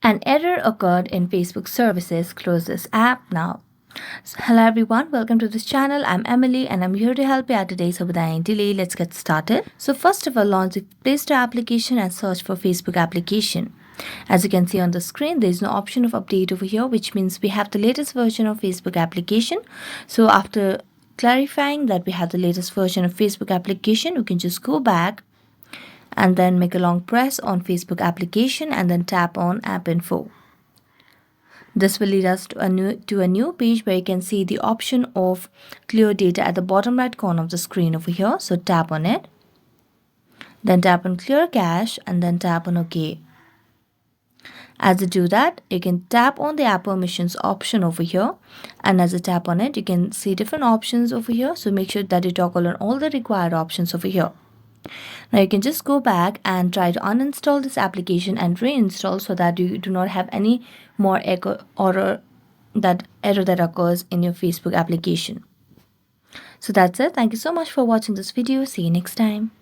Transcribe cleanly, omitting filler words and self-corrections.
An error occurred in Facebook services. Close this app now. So, hello everyone, welcome to this channel. I'm Emily and I'm here to help you out today. So without any delay, let's get started. So first of all, launch the Play Store application and search for Facebook application. As you can see on the screen, there is no option of update over here, which means we have the latest version of Facebook application. So after clarifying that we have the latest version of Facebook application, we can just go back and then make a long press on Facebook application and then tap on App Info. This will lead us to a new page where you can see the option of clear data at the bottom right corner of the screen over here. So tap on it, then tap on clear cache and then tap on OK. As you do that, you can tap on the app permissions option over here, and as you tap on it, you can see different options over here. So make sure that you toggle on all the required options over here. Now you can just go back and try to uninstall this application and reinstall so that you do not have any more error that occurs in your Facebook application. So that's it. Thank you so much for watching this video. See you next time.